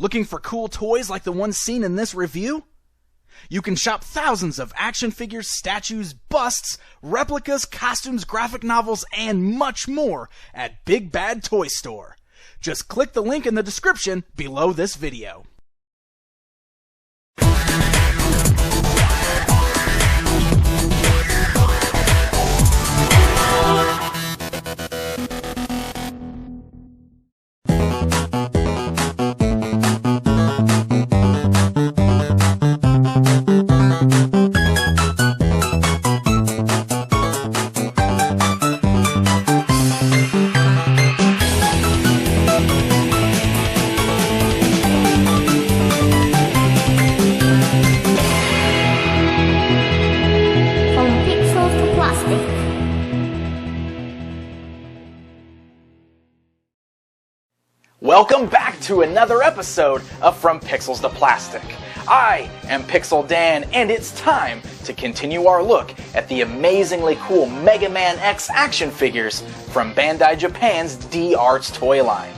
Looking for cool toys like the ones seen in this review? You can shop thousands of action figures, statues, busts, replicas, costumes, graphic novels, and much more at Big Bad Toy Store. Just click the link in the description below this video. Welcome back to another episode of From Pixels to Plastic. I am Pixel Dan, and it's time to continue our look at the amazingly cool Mega Man X action figures from Bandai Japan's D-Arts toy line.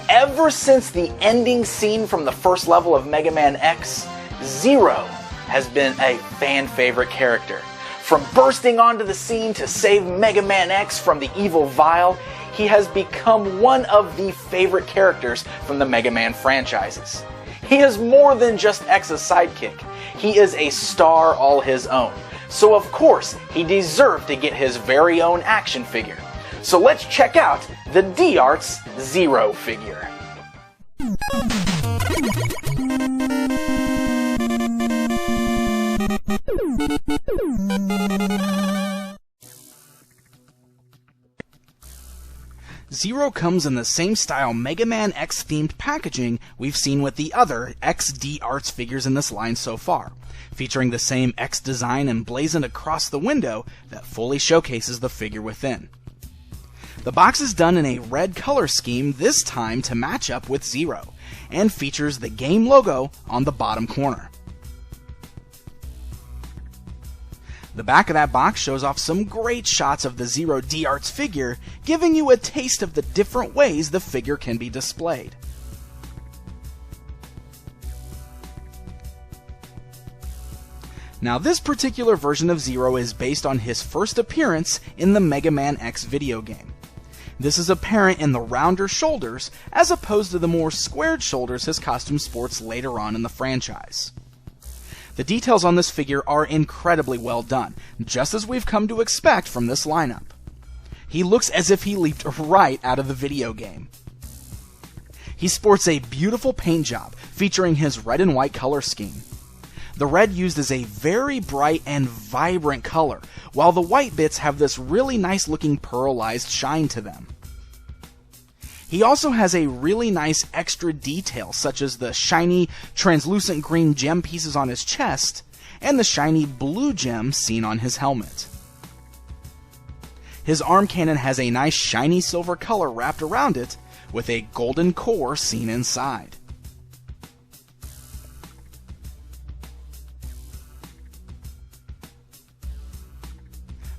Ever since the ending scene from the first level of Mega Man X, Zero has been a fan favorite character. From bursting onto the scene to save Mega Man X from the evil Vile, he has become one of the favorite characters from the Mega Man franchises. He is more than just X's sidekick. He is a star all his own. So of course, he deserved to get his very own action figure. So let's check out the D-Arts Zero figure. Zero comes in the same style Mega Man X themed packaging we've seen with the other X D-Arts figures in this line so far, featuring the same X design emblazoned across the window that fully showcases the figure within. The box is done in a red color scheme this time to match up with Zero, and features the game logo on the bottom corner. The back of that box shows off some great shots of the Zero D-Arts figure, giving you a taste of the different ways the figure can be displayed. Now, this particular version of Zero is based on his first appearance in the Mega Man X video game. This is apparent in the rounder shoulders, as opposed to the more squared shoulders his costume sports later on in the franchise. The details on this figure are incredibly well done, just as we've come to expect from this lineup. He looks as if he leaped right out of the video game. He sports a beautiful paint job, featuring his red and white color scheme. The red used is a very bright and vibrant color, while the white bits have this really nice looking pearlized shine to them. He also has a really nice extra detail, such as the shiny, translucent green gem pieces on his chest, and the shiny blue gem seen on his helmet. His arm cannon has a nice shiny silver color wrapped around it, with a golden core seen inside.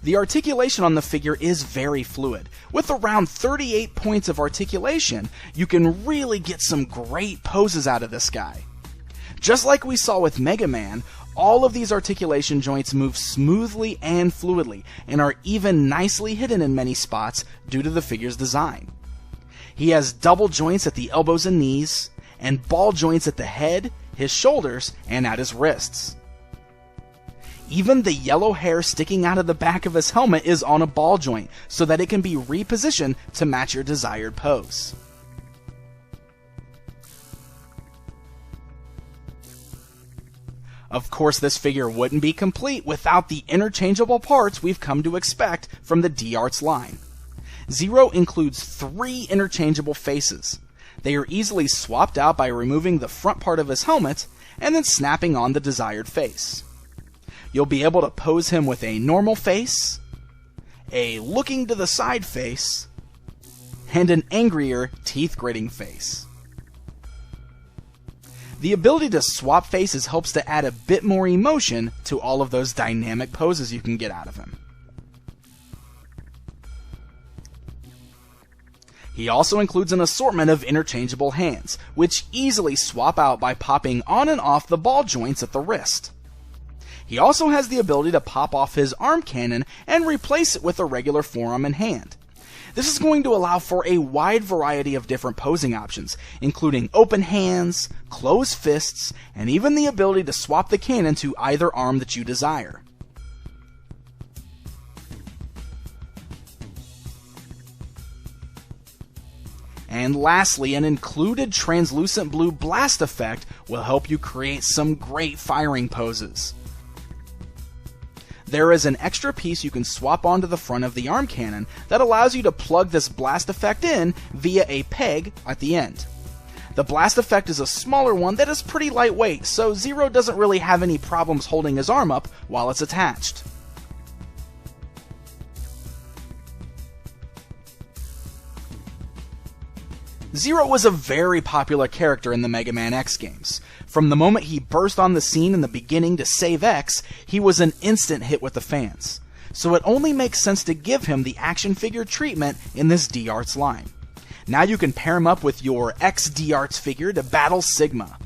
The articulation on the figure is very fluid. With around 38 points of articulation, you can really get some great poses out of this guy. Just like we saw with Mega Man, all of these articulation joints move smoothly and fluidly, and are even nicely hidden in many spots due to the figure's design. He has double joints at the elbows and knees, and ball joints at the head, his shoulders, and at his wrists. Even the yellow hair sticking out of the back of his helmet is on a ball joint, so that it can be repositioned to match your desired pose. Of course, this figure wouldn't be complete without the interchangeable parts we've come to expect from the D-Arts line. Zero includes 3 interchangeable faces. They are easily swapped out by removing the front part of his helmet and then snapping on the desired face. You'll be able to pose him with a normal face, a looking to the side face, and an angrier, teeth-gritting face. The ability to swap faces helps to add a bit more emotion to all of those dynamic poses you can get out of him. He also includes an assortment of interchangeable hands, which easily swap out by popping on and off the ball joints at the wrist. He also has the ability to pop off his arm cannon and replace it with a regular forearm and hand. This is going to allow for a wide variety of different posing options, including open hands, closed fists, and even the ability to swap the cannon to either arm that you desire. And lastly, an included translucent blue blast effect will help you create some great firing poses. There is an extra piece you can swap onto the front of the arm cannon that allows you to plug this blast effect in via a peg at the end. The blast effect is a smaller one that is pretty lightweight, so Zero doesn't really have any problems holding his arm up while it's attached. Zero was a very popular character in the Mega Man X games. From the moment he burst on the scene in the beginning to save X, he was an instant hit with the fans. So it only makes sense to give him the action figure treatment in this D-Arts line. Now you can pair him up with your X D-Arts figure to battle Sigma.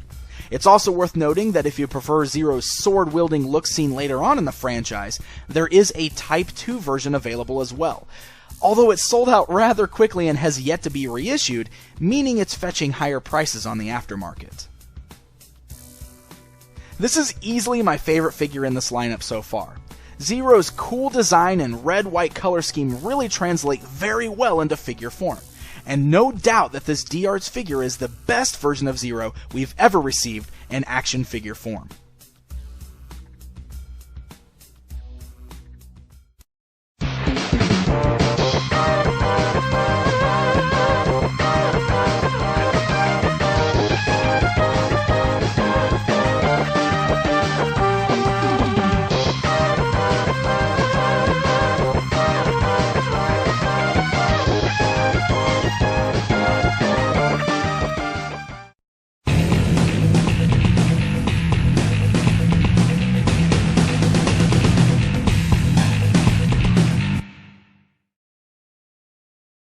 It's also worth noting that if you prefer Zero's sword-wielding look seen later on in the franchise, there is a Type 2 version available as well. Although it sold out rather quickly and has yet to be reissued, meaning it's fetching higher prices on the aftermarket. This is easily my favorite figure in this lineup so far. Zero's cool design and red-white color scheme really translate very well into figure form, and no doubt that this D-Arts figure is the best version of Zero we've ever received in action figure form.